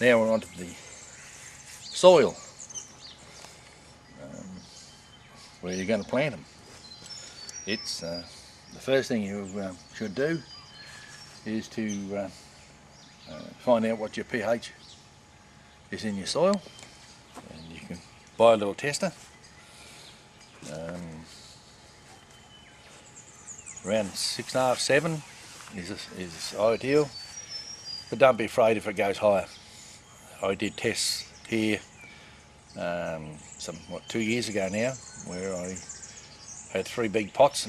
Now we're onto the soil, where you're going to plant them. It's the first thing you should do is to find out what your pH is in your soil, and you can buy a little tester. Around 6.5, 7 is ideal, but don't be afraid if it goes higher. I did tests here 2 years ago now, where I had 3 big pots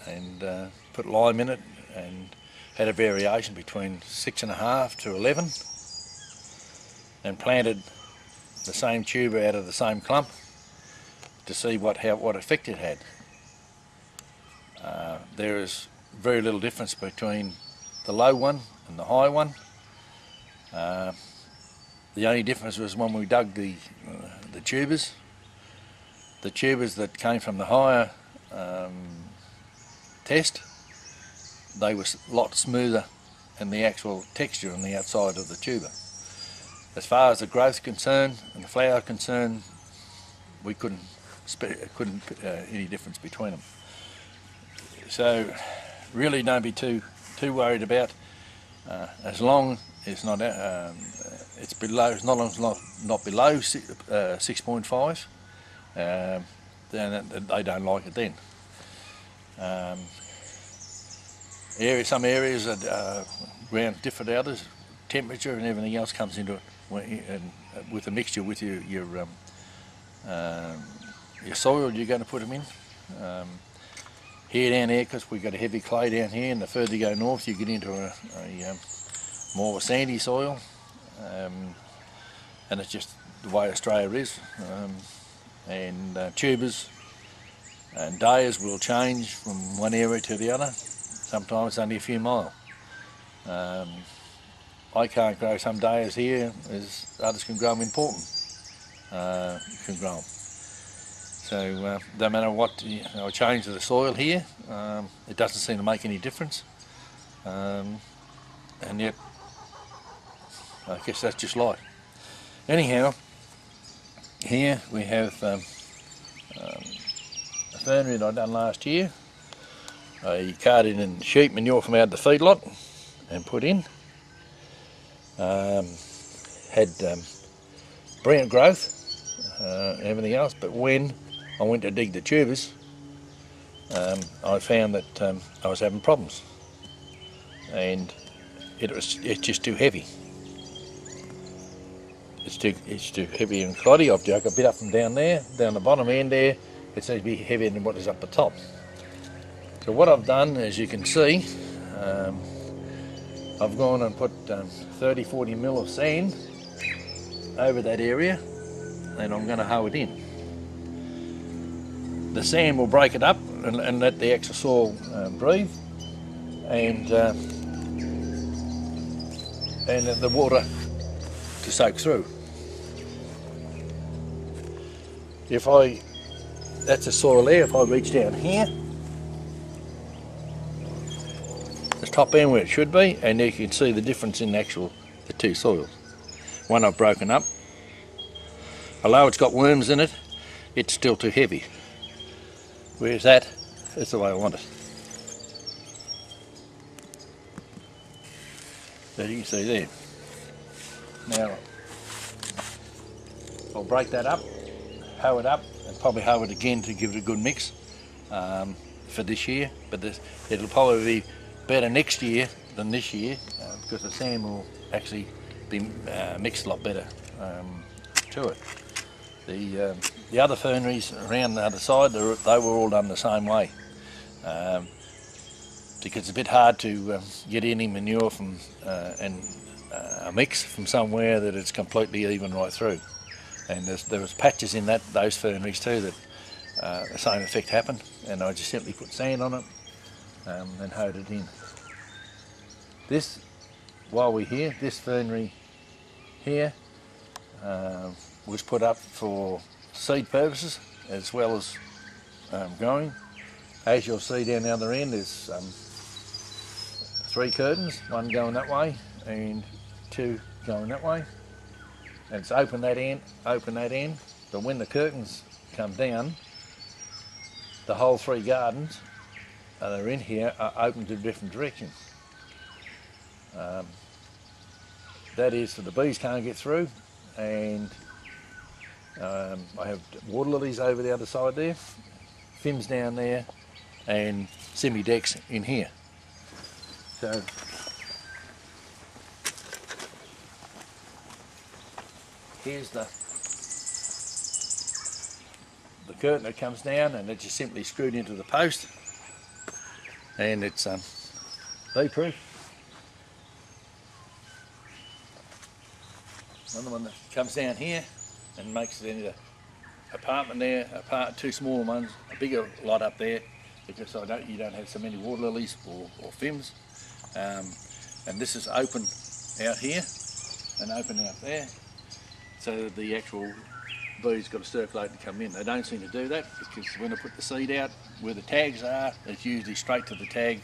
and put lime in it, and had a variation between 6.5 to 11, and planted the same tuber out of the same clump to see what effect it had. There is very little difference between the low one and the high one. The only difference was when we dug the tubers. The tubers that came from the higher test, they were a lot smoother in the actual texture on the outside of the tuber. As far as the growth concerned and the flower concerned, we couldn't any difference between them. So really don't be too worried about, as long as not it's below, as long as not below 6.5, then they don't like it then. Some areas are around different others, temperature and everything else comes into it, and with a mixture with your soil you're going to put them in. Here down here, because we've got a heavy clay down here, and the further you go north you get into a more of a sandy soil, and it's just the way Australia is. And tubers and dahlias will change from one area to the other, sometimes only a few miles. I can't grow some dahlias here as others can grow them in Portland. Can grow them. So no matter what I change to the soil here, it doesn't seem to make any difference. And yet, I guess that's just life. Anyhow, here we have a fernery that I done last year. I carted in sheep manure from out the feedlot and put in. Had brilliant growth, everything else, but when I went to dig the tubers, I found that I was having problems, and it's just too heavy. It's too heavy and cloddy. I've dug a bit up from down there, down the bottom end there. It seems to be heavier than what is up the top. So what I've done, as you can see, I've gone and put 30-40 mil of sand over that area, and I'm going to hoe it in. The sand will break it up and let the extra soil breathe, and the water to soak through. That's the soil there. If I reach down here, the top end where it should be, and you can see the difference in the two soils. One I've broken up. Although it's got worms in it, it's still too heavy. Whereas that's the way I want it. So you can see there. Now, I'll break that up, hoe it up, and probably hoe it again to give it a good mix for this year. But it'll probably be better next year than this year, because the sand will actually be mixed a lot better to it. The other ferneries around the other side, they were all done the same way, because it's a bit hard to get any manure from and a mix from somewhere that it's completely even right through. And there was patches in those ferneries too that the same effect happened, and I just simply put sand on it and hoed it in. While we're here, this fernery here was put up for seed purposes as well as growing. As you'll see down the other end, there's 3 curtains, one going that way and 2 going that way. and it's open that end, but when the curtains come down, the whole 3 gardens that are in here are open to different directions. That is so the bees can't get through, and I have water lilies over the other side there, Fims down there, and semi-decks in here. So here's the curtain that comes down, and it's just simply screwed into the post, and it's bee-proof. Another one that comes down here and makes it into an apartment there, two smaller ones, a bigger lot up there, because you don't have so many water lilies or Fims. And this is open out here and open out there, so the actual bees got to circulate and come in. They don't seem to do that, because when I put the seed out where the tags are, it's usually straight to the tag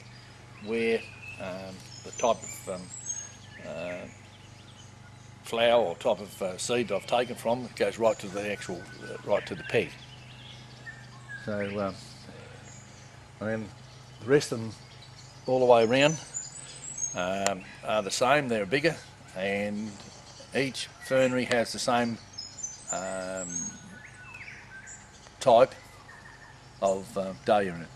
where the type of flower or type of seed I've taken from. It goes right to the actual, right to the peg. So, and then the rest of them all the way around are the same. They're bigger, and each fernery has the same type of dahlia in it.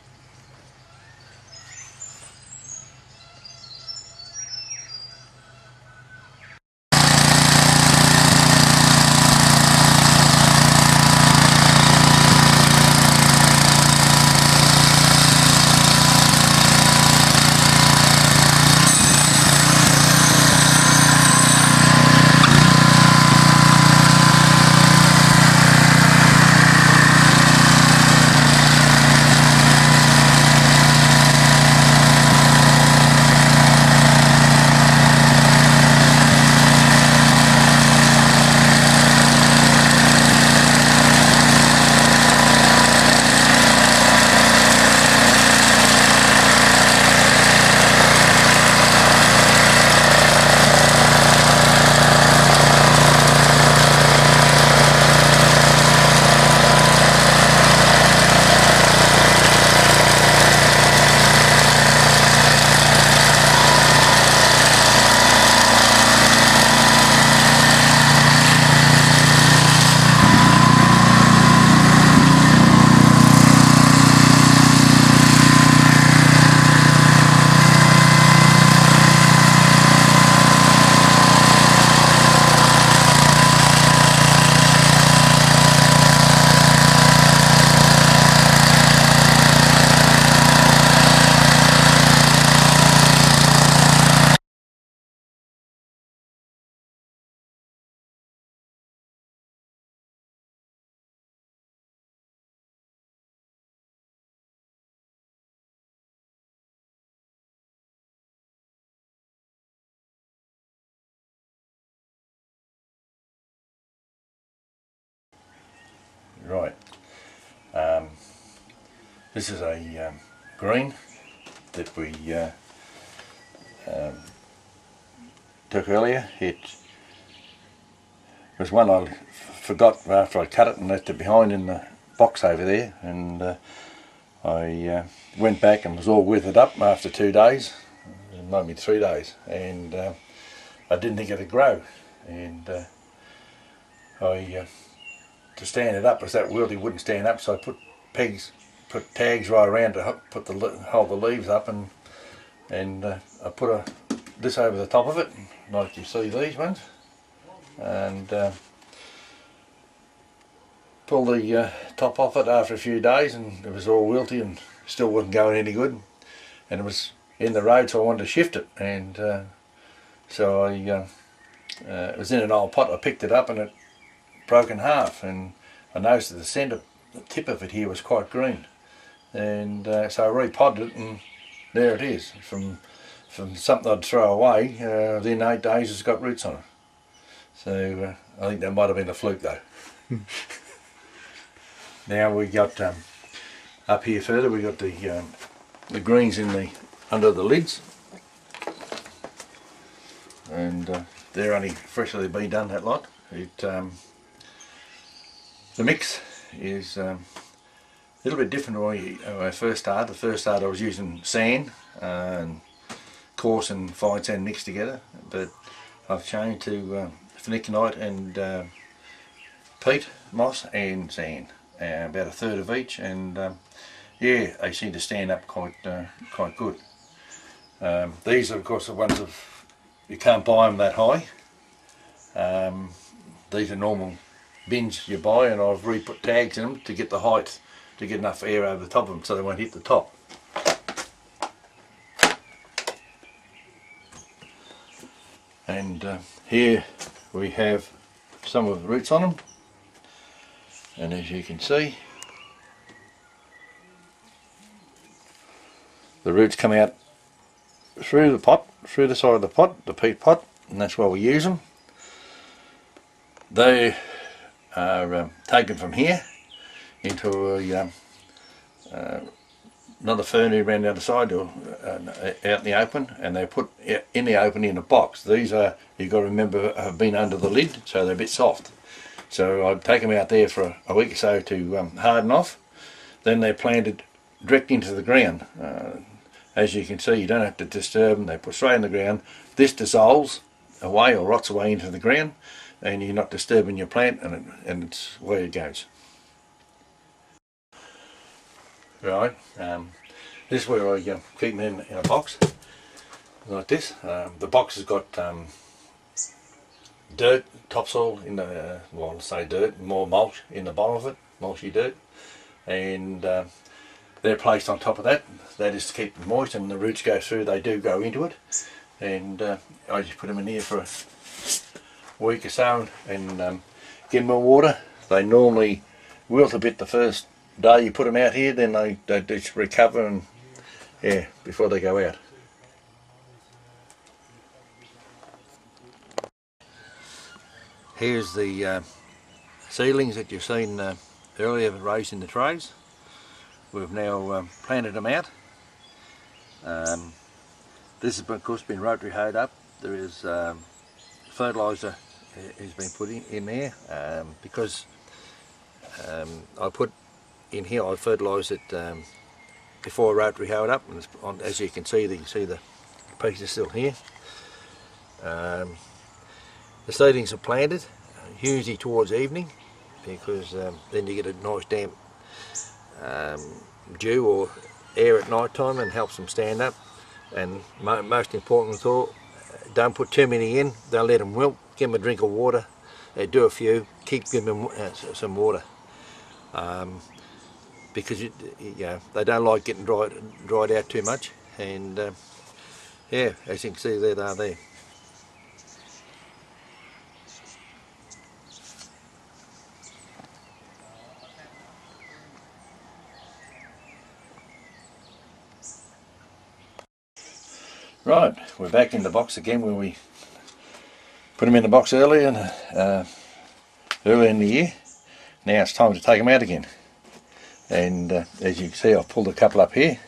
Right, this is a green that we took earlier. It was one I forgot after I cut it and left it behind in the box over there, and I went back and was all withered up after 2 days, maybe 3 days, and I didn't think it'd grow, and to stand it up, because that wilty wouldn't stand up, so I put tags right around to hold the leaves up, and I put this over the top of it, like you see these ones, and pulled the top off it after a few days, and it was all wilty and still wasn't going any good, and it was in the road, so I wanted to shift it, and so it was in an old pot. I picked it up and it broke in half, and I noticed that the tip of it here was quite green, and so I repotted it, and there it is. From something I'd throw away, within 8 days it's got roots on it. So I think that might have been a fluke though. Now we got up here further, we got the greens under the lids, and they're only freshly been done, that lot. The mix is a little bit different to when I first started. The first start I was using sand and coarse and fine sand mixed together, but I've changed to vermiculite and peat, moss and sand, about a third of each, and yeah, they seem to stand up quite good. These are of course the ones you can't buy them that high. These are normal bins you buy, and I've re-put tags in them to get the height, to get enough air over the top of them so they won't hit the top. And here we have some of the roots on them, and as you can see, the roots come out through the pot, through the side of the pot, the peat pot, and that's why we use them. They are taken from here into another ferny around the other side, or out in the open, and they're put in the open in a box. These are, you've got to remember, have been under the lid, so they're a bit soft. So I'd take them out there for a week or so to harden off. Then they're planted direct into the ground. As you can see, you don't have to disturb them, they put straight in the ground. This dissolves away or rots away into the ground, and you're not disturbing your plant, and it's where it goes. Right, this is where I keep them in a box like this. The box has got dirt, topsoil in the, well, I'll say dirt, more mulch in the bottom of it, mulchy dirt, and they're placed on top of that. That is to keep them moist, and when the roots go through, they do go into it. And I just put them in here for a week or so and give them more water. They normally wilt a bit the first day you put them out here, then they just recover, and yeah, before they go out. Here's the seedlings that you've seen earlier raised in the trays. We've now planted them out. This has of course been rotary hoed up. There is fertiliser has been put in there because I put in here, I fertilised it before I rotary hoed up, and it's on, as you can see the pieces still here. The seedlings are planted usually towards evening, because then you get a nice damp dew or air at night time, and helps them stand up. And most important of all, don't put too many in, they'll let them wilt. Give them a drink of water, do a few, keep giving them some water, because they don't like getting dried out too much. And yeah, as you can see, there they are there. Right, we're back in the box again where we put them in the box earlier in the year. Now it's time to take them out again. And as you can see, I've pulled a couple up here,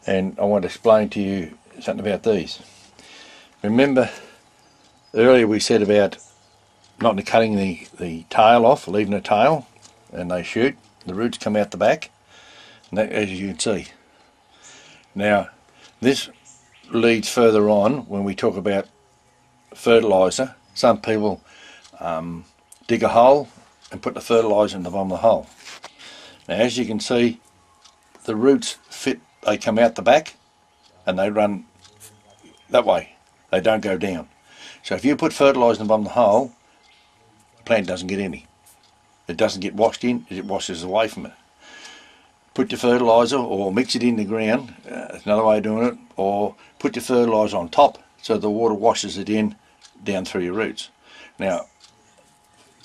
and I want to explain to you something about these. Remember earlier we said about not cutting the tail off, leaving the tail, and they shoot, the roots come out the back, and that, as you can see. Now this leads further on when we talk about fertiliser. Some people dig a hole and put the fertiliser in the bottom of the hole. Now as you can see, the roots fit, they come out the back and they run that way, they don't go down. So if you put fertiliser in the bottom of the hole, the plant doesn't get any. It doesn't get washed in, it washes away from it. Put your fertiliser or mix it in the ground, that's another way of doing it, or put your fertiliser on top so the water washes it in down through your roots. Now,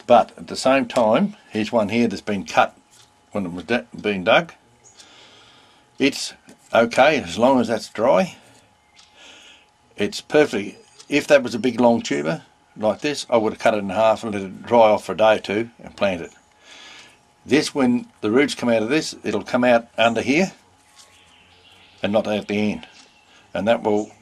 but at the same time, here's one here that's been cut when it was being dug. It's okay as long as that's dry. It's perfect. If that was a big long tuber like this, I would have cut it in half and let it dry off for a day or two and plant it. This, when the roots come out of this, it'll come out under here and not at the end, and that will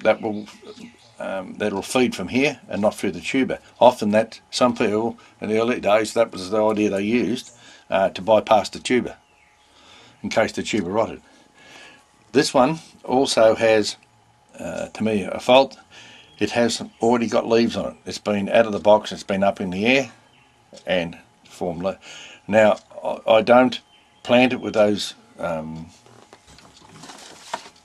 that'll feed from here and not through the tuber. Often that, some people in the early days, that was the idea they used to bypass the tuber in case the tuber rotted. This one also has, to me, a fault. It has already got leaves on it. It's been out of the box, it's been up in the air and formed leaves. Now, I don't plant it with those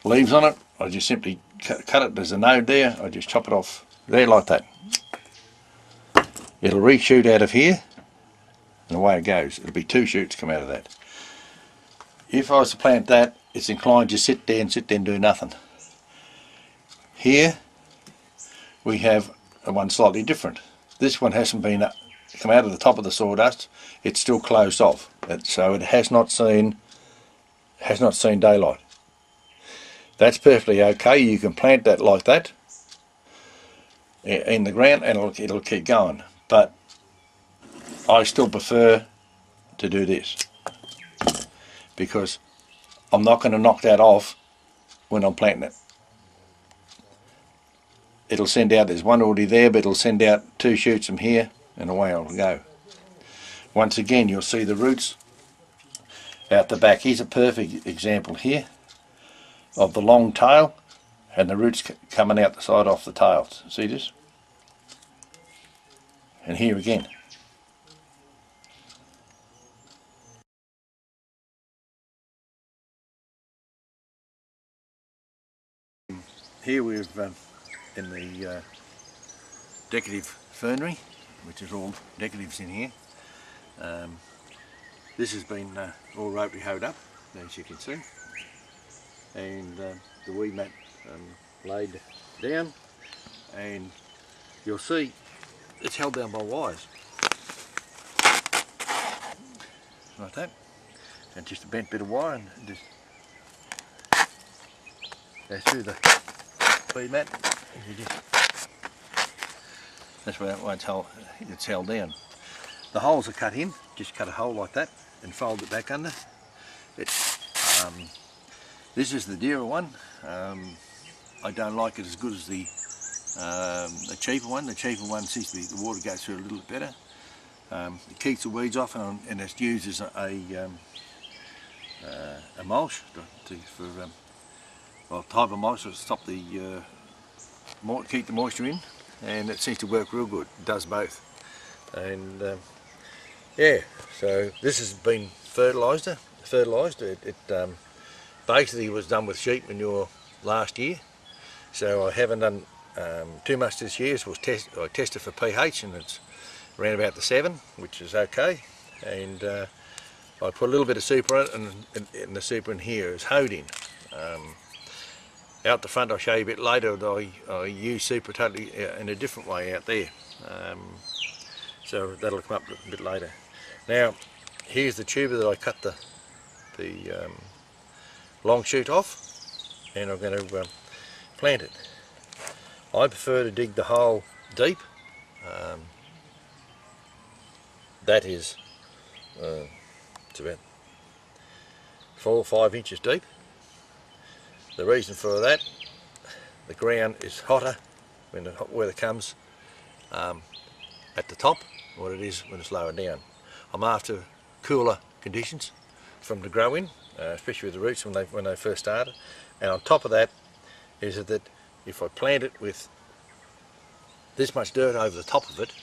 leaves on it. I just simply cut it. There's a node there. I just chop it off there like that. It'll reshoot out of here and away it goes. It'll be 2 shoots come out of that. If I was to plant that, it's inclined to sit there and do nothing. Here we have one slightly different. This one hasn't been come out of the top of the sawdust. It's still closed off, so it has not seen daylight. That's perfectly okay. You can plant that like that in the ground and it'll keep going, but I still prefer to do this because I'm not going to knock that off when I'm planting it. It'll send out, there's one already there, but it'll send out 2 shoots from here and away it'll go. Once again, you'll see the roots out the back. Here's a perfect example here of the long tail and the roots coming out the side off the tail. See this? And here again. Here we've in the decorative fernery, which is all decoratives in here. This has been all rotary hoed up, as you can see, and the weed mat laid down, and you'll see it's held down by wires like that, and just a bent bit of wire, and just goes through the weed mat. That's where it's held down. The holes are cut in. Just cut a hole like that and fold it back under. This is the dearer one. I don't like it as good as the cheaper one. The cheaper one seems to be, the water goes through a little bit better. It keeps the weeds off, and it's used as a mulch type of mulch to stop the keep the moisture in, and it seems to work real good. It does both, and yeah. So this has been fertilised. It basically was done with sheep manure last year, so I haven't done too much this year. So I tested for pH, and it's around about the 7, which is okay. And I put a little bit of super in it, and the super in here is hoed in. Out the front, I'll show you a bit later, I use super totally in a different way out there. So that'll come up a bit later. Now, here's the tuber that I cut the long shoot off, and I'm going to plant it. I prefer to dig the hole deep. That is, it's about 4 or 5 inches deep. The reason for that, the ground is hotter when the hot weather comes at the top than what it is when it's lower down. I'm after cooler conditions from the grow in, especially with the roots when they first started. And on top of that is that if I plant it with this much dirt over the top of it,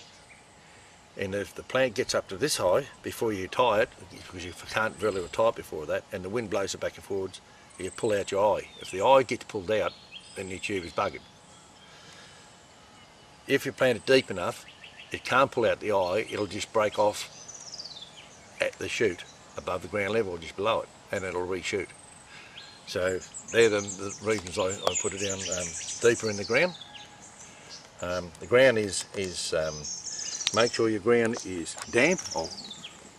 and if the plant gets up to this high before you tie it, because you can't really tie it before that, and the wind blows it back and forwards, you pull out your eye. If the eye gets pulled out, then your tube is buggered. If you plant it deep enough, it can't pull out the eye, it'll just break off at the shoot above the ground level, or just below it, and it'll reshoot. So they're the reasons I put it down deeper in the ground. The ground is make sure your ground is damp or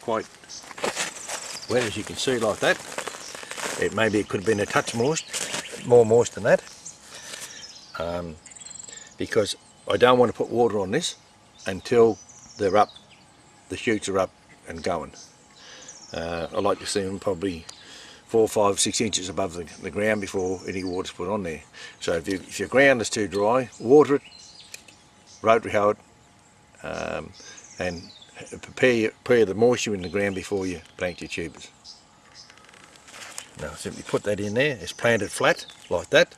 quite wet, as you can see like that. Maybe it could have been a touch more moist than that, because I don't want to put water on this until they're up, the shoots are up and going. I like to see them probably 4, 5, 6 inches above the ground before any water's put on there. So if your ground is too dry, water it, rotary hoe it, and prepare the moisture in the ground before you plant your tubers. Now simply put that in there. It's planted flat like that,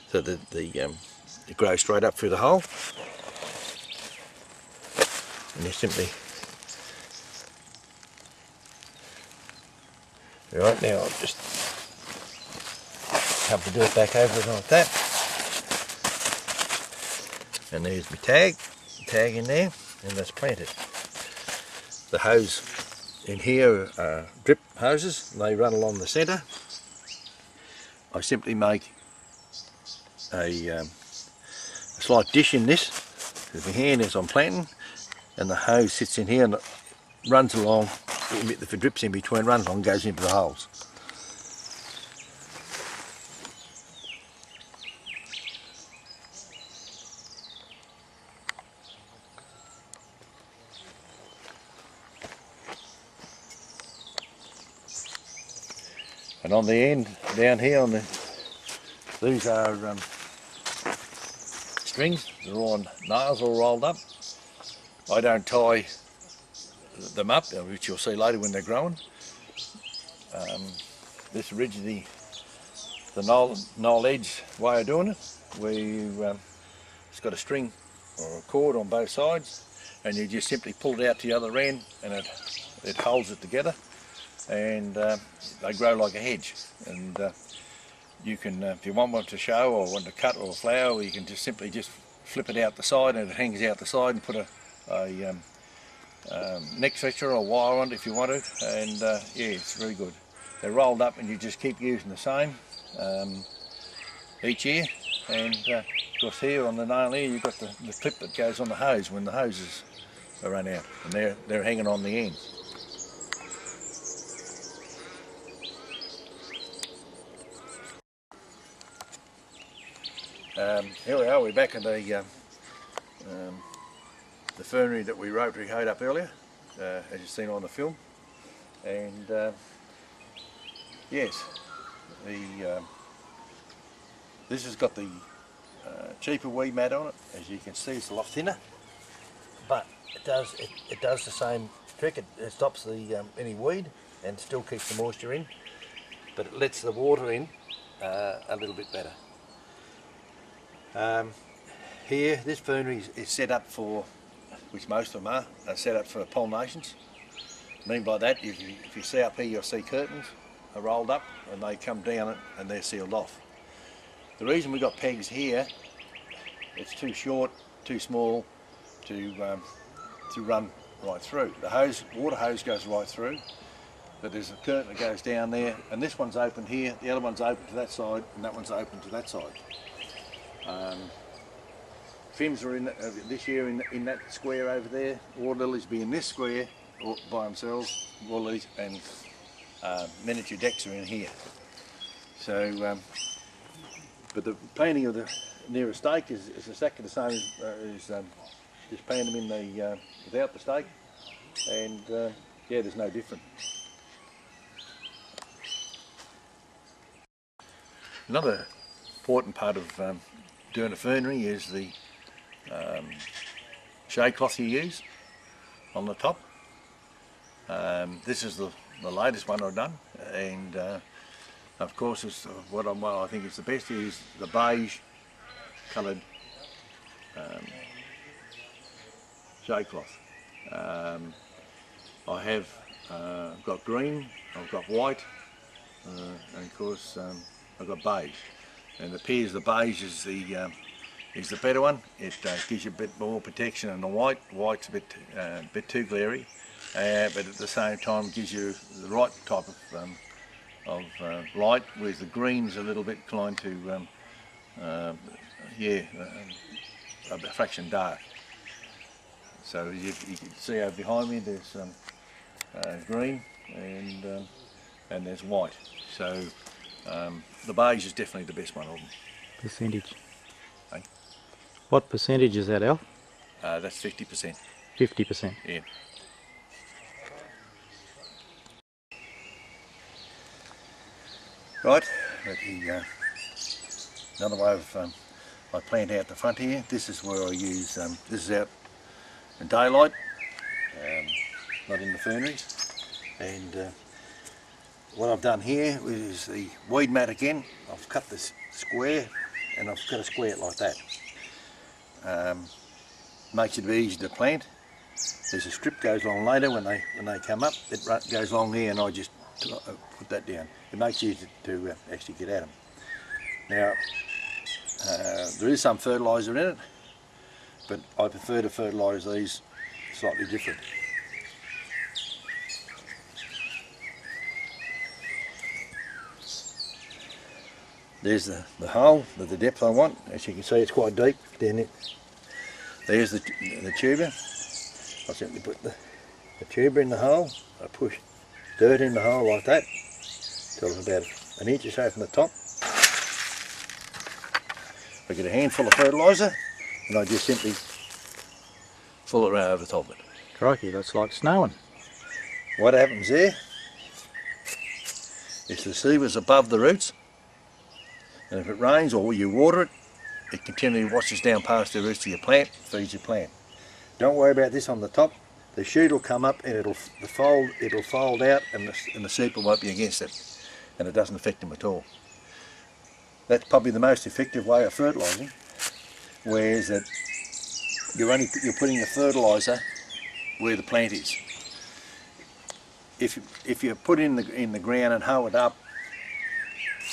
so that it grows straight up through the hole. And you simply, right now I'll just have to do it back over it like that. And there's my tag in there, and that's planted. The hose in here are drip hoses, and they run along the centre. I simply make a slight dish in this with my hand as I'm planting, and the hose sits in here and it runs along, if it drips in between, runs along, goes into the holes. And on the end, down here on these are strings. They're all on nails, all rolled up. I don't tie them up, which you'll see later when they're growing. This originally the knoll edge way of doing it. It's got a string or a cord on both sides, and you just simply pull it out to the other end, and it holds it together. And they grow like a hedge, and you can, if you want one to show or want to cut or flower, you can just simply flip it out the side, and it hangs out the side, and put a neck fixture or wire on it if you want to, and yeah, it's very good. They're rolled up, and you just keep using the same each year. And of course here on the nail here you've got the clip that goes on the hose when the hoses are run out, and they're hanging on the end. Here we are, we're back in the fernery that we rotary hoed up earlier, as you've seen on the film. And yes, this has got the cheaper weed mat on it. As you can see, it's a lot thinner, but it does the same trick. It stops any weed and still keeps the moisture in, but it lets the water in a little bit better. Here, this fernery is set up for, which most of them are set up for pollinations. I mean by that, if you see up here, you'll see curtains are rolled up, and they come down it and they're sealed off. The reason we got pegs here, it's too short, too small to run right through. The water hose goes right through, but there's a curtain that goes down there, and this one's open here, the other one's open to that side, and that one's open to that side. Fims are in this year in that square over there. Water lilies be in this square by themselves, water lilies, and miniature decks are in here. So, but the planting of the nearest stake is exactly the same as just planting them in without the stake, and yeah, there's no different. Another important part of doing a fernery is the shade cloth you use on the top. This is the latest one I've done, and of course what I think is the best is the beige coloured shade cloth. I have got green, I've got white, and of course I've got beige. And it appears the beige is the better one. It gives you a bit more protection than the white. White's a bit too glary, but at the same time gives you the right type of light. Whereas the green's a little bit inclined to, a fraction dark. So as you can see over behind me, there's green and there's white. So the beige is definitely the best one of them. Percentage. Hey? What percentage is that, Al? That's 50%. 50%. Yeah. Right, another way of I plant out the front here. This is where I use, this is out in daylight, not in the ferneries. And what I've done here is the weed mat again. I've cut this square and I've got to square it like that. Makes it easy to plant. There's a strip goes along later when they come up. It goes along there and I just put that down. It makes it easy to actually get at them. Now there is some fertiliser in it, but I prefer to fertilise these slightly different. There's the hole, the depth I want. As you can see, it's quite deep down there. There's the tuber. I simply put the tuber in the hole. I push dirt in the hole like that till it's about an inch or so from the top. I get a handful of fertiliser and I just simply fill it right over the top of it. Crikey, that's like snowing. What happens there is the seed was above the roots, and if it rains or you water it, it continually washes down past the roots of your plant, feeds your plant. Don't worry about this on the top. The shoot will come up and it'll fold out, and the sepal won't be against it, and it doesn't affect them at all. That's probably the most effective way of fertilising, whereas that you're putting the fertiliser where the plant is. If you put in the ground and hoe it up,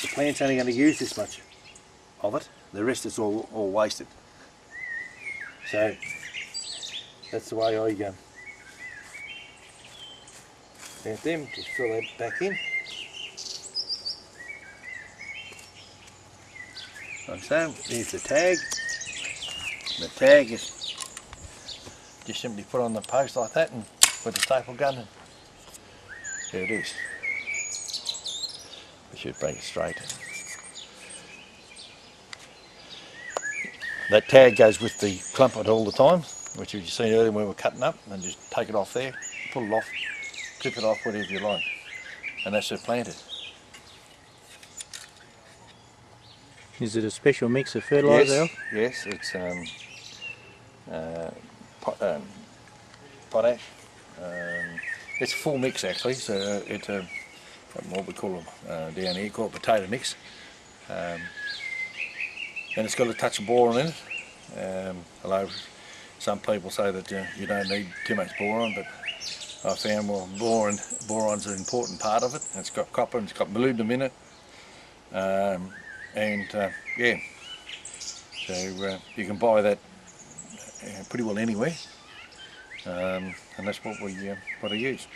the plant's only going to use this much of it. The rest is all wasted. So that's the way I go. Plant them, just fill that back in. Like so. Here's the tag. The tag is just simply put on the post like that and with the staple gun, and there it is. We should bring it straight. That tag goes with the crumpet all the time, which you've seen earlier when we were cutting up, and just take it off there, pull it off, clip it off, whatever you like, and that's it planted. Is it a special mix of fertiliser? Yes, it's potash. It's a full mix actually, so it's what we call them down here, called potato mix. And it's got a touch of boron in it. Although some people say that you don't need too much boron, but I found, well, boron's an important part of it. It's got copper and it's got molybdenum in it. Yeah, so you can buy that pretty well anywhere, and that's what I use.